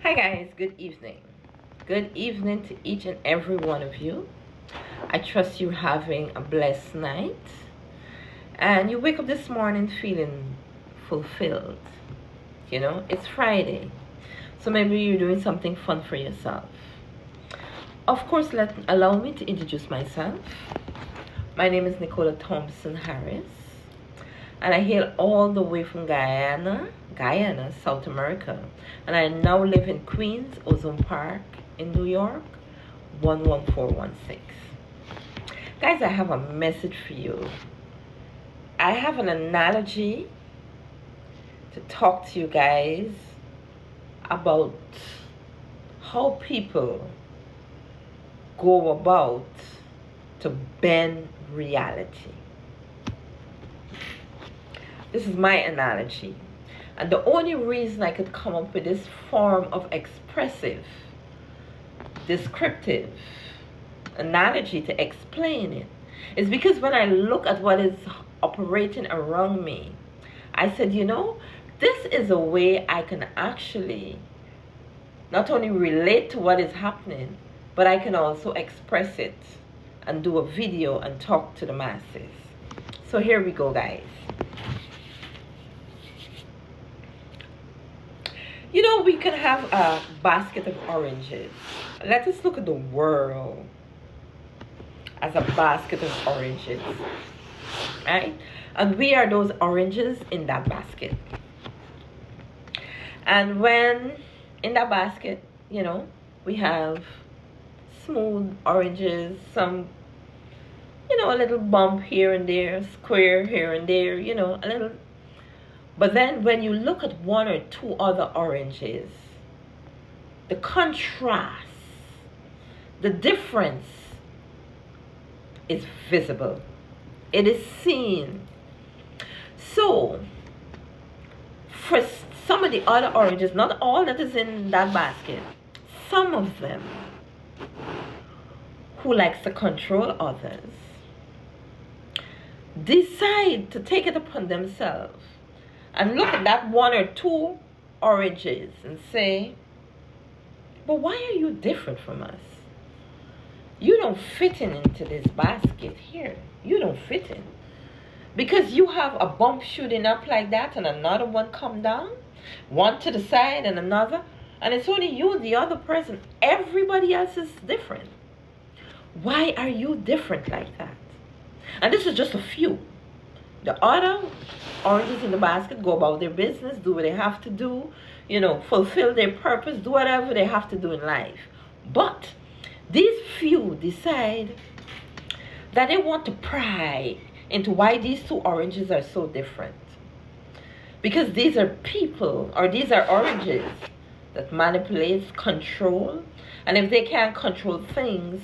Hi guys, good evening. Good evening to each and every one of you. I trust you're having a blessed night and you wake up this morning feeling fulfilled. You know, it's Friday, so maybe you're doing something fun for yourself. Of course, allow me to introduce myself. My name is Nicola Thompson-Harris and I hail all the way from Guyana, South America. And I now live in Queens, Ozone Park in New York, 11416. Guys, I have a message for you. I have an analogy to talk to you guys about how people go about to bend reality. This is my analogy. And the only reason I could come up with this form of expressive, descriptive analogy to explain it is because when I look at what is operating around me, I said, you know, this is a way I can actually not only relate to what is happening, but I can also express it and do a video and talk to the masses. So here we go, guys. You know, we can have a basket of oranges. Let us look at the world as a basket of oranges, right? And we are those oranges in that basket. And when in that basket, you know, we have smooth oranges, some, you know, a little bump here and there, square here and there, you know, a little. But then when you look at one or two other oranges, the contrast, the difference is visible. It is seen. So, for some of the other oranges, not all that is in that basket, some of them who likes to control others decide to take it upon themselves and look at that one or two oranges and say, but why are you different from us? You don't fit into this basket here. You don't fit in. Because you have a bump shooting up like that and another one come down, one to the side and another, and it's only you, the other person. Everybody else is different. Why are you different like that? And this is just a few. The other oranges in the basket go about their business, do what they have to do, you know, fulfill their purpose, do whatever they have to do in life. But these few decide that they want to pry into why these two oranges are so different. Because these are people, or these are oranges that manipulate, control, and if they can't control things,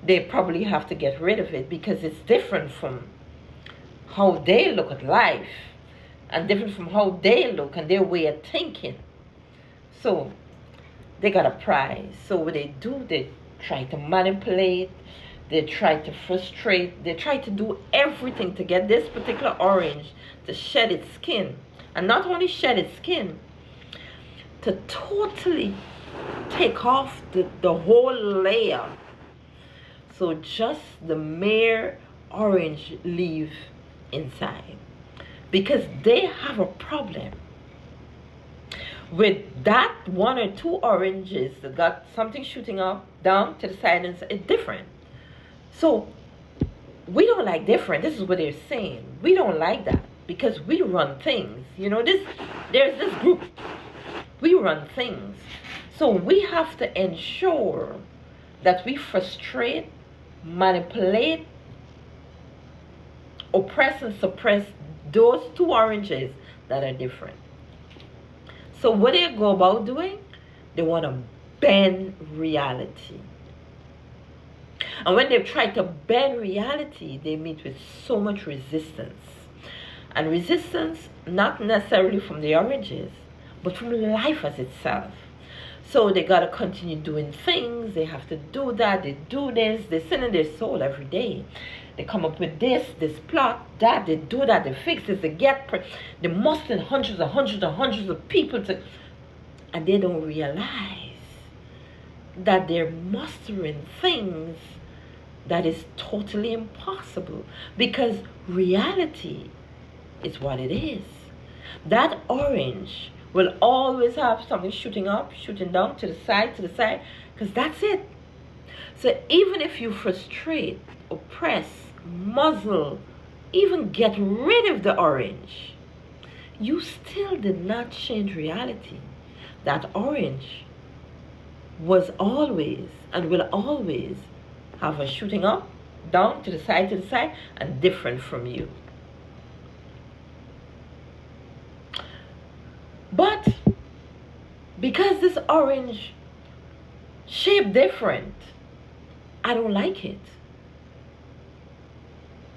they probably have to get rid of it because it's different from how they look at life and different from how they look and their way of thinking. So they got a prize. So what they do, they try to manipulate, they try to frustrate, they try to do everything to get this particular orange to shed its skin. And not only shed its skin, to totally take off the whole layer. So just the mere orange leave inside. Because they have a problem with that one or two oranges that got something shooting up, down to the side, and it's different. So we don't like different. This is what they're saying. We don't like that because we run things. You know, there's this group. We run things. So we have to ensure that we frustrate, manipulate, oppress and suppress those two oranges that are different. So what they go about doing, they want to bend reality. And when they try to bend reality, they meet with so much resistance. And resistance, not necessarily from the oranges, but from life as itself. So they got to continue doing things. They have to do that. They do this. They sin in their soul every day. They come up with this plot, that. They do that. They fix this. They get, they must in hundreds and hundreds and hundreds of people to, And they don't realize that they're mastering things that is totally impossible, because reality is what it is. That orange will always have something shooting up, shooting down, to the side, because that's it. So even if you frustrate, oppress, muzzle, even get rid of the orange, you still did not change reality. That orange was always and will always have a shooting up, down, to the side, and different from you. But because this orange shape different, I don't like it.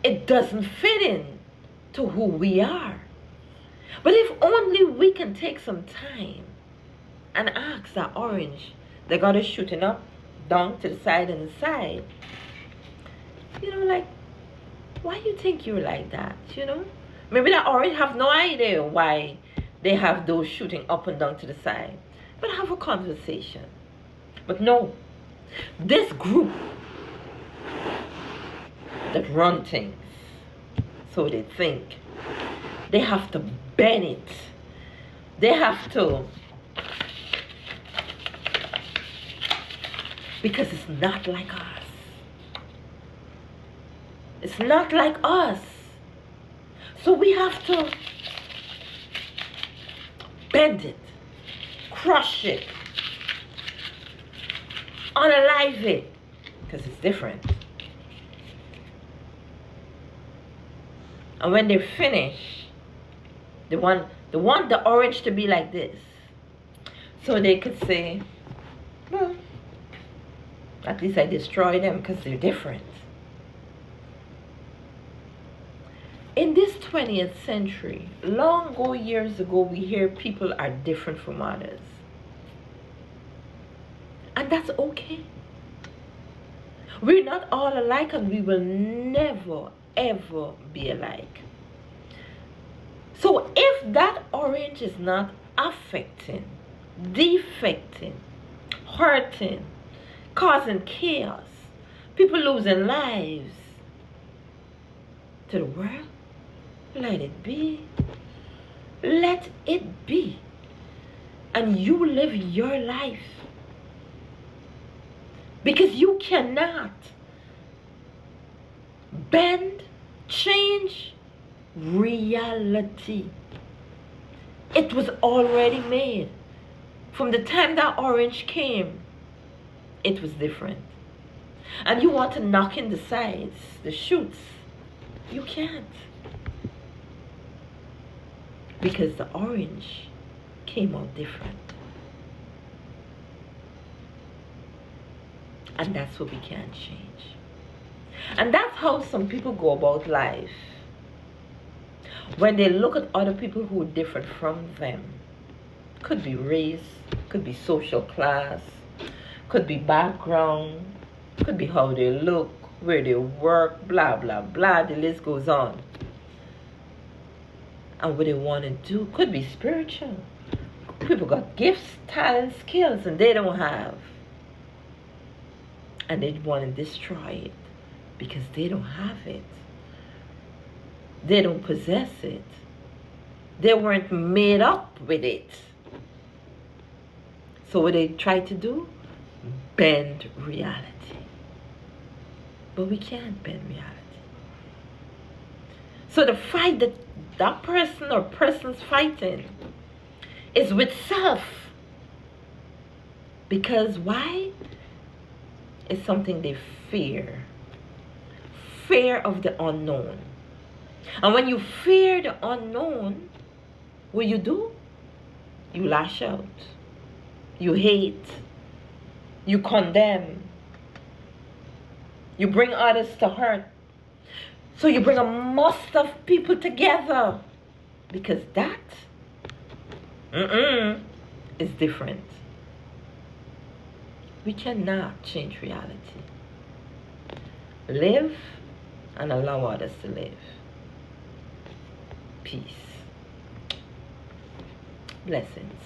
It doesn't fit in to who we are. But if only we can take some time and ask that orange, they got it shooting up, down, to the side, and the side. Like, why you think you're like that, Maybe that orange have no idea why they have those shooting up and down to the side. But have a conversation. But no, this group that run things, so they think, they have to bend it. They have to, because it's not like us. It's not like us. So we have to bend it, crush it, unalive it, because it's different. And when they finish, they want the orange to be like this, so they could say, well, at least I destroy them because they're different. In this 20th century, long ago, years ago, we hear people are different from others. And that's okay. We're not all alike, and we will never, ever be alike. So if that orange is not affecting, defecting, hurting, causing chaos, people losing lives to the world, let it be. Let it be. And you live your life. Because you cannot bend, change reality. It was already made. From the time that orange came, it was different. And you want to knock in the sides, the shoots. You can't. Because the orange came out different. And that's what we can't change. And that's how some people go about life. When they look at other people who are different from them, could be race, could be social class, could be background, could be how they look, where they work, blah, blah, blah, the list goes on. And what they want to do could be spiritual. People got gifts, talents, skills, and they don't have. And they want to destroy it because they don't have it. They don't possess it. They weren't made up with it. So what they try to do? Bend reality. But we can't bend reality. So the fight that that person or persons fighting is with self. Because why? It's something they fear. Fear of the unknown. And when you fear the unknown, what you do? You lash out. You hate. You condemn. You bring others to hurt. So you bring a mass of people together. Because that is different. We cannot change reality. Live and allow others to live. Peace. Blessings.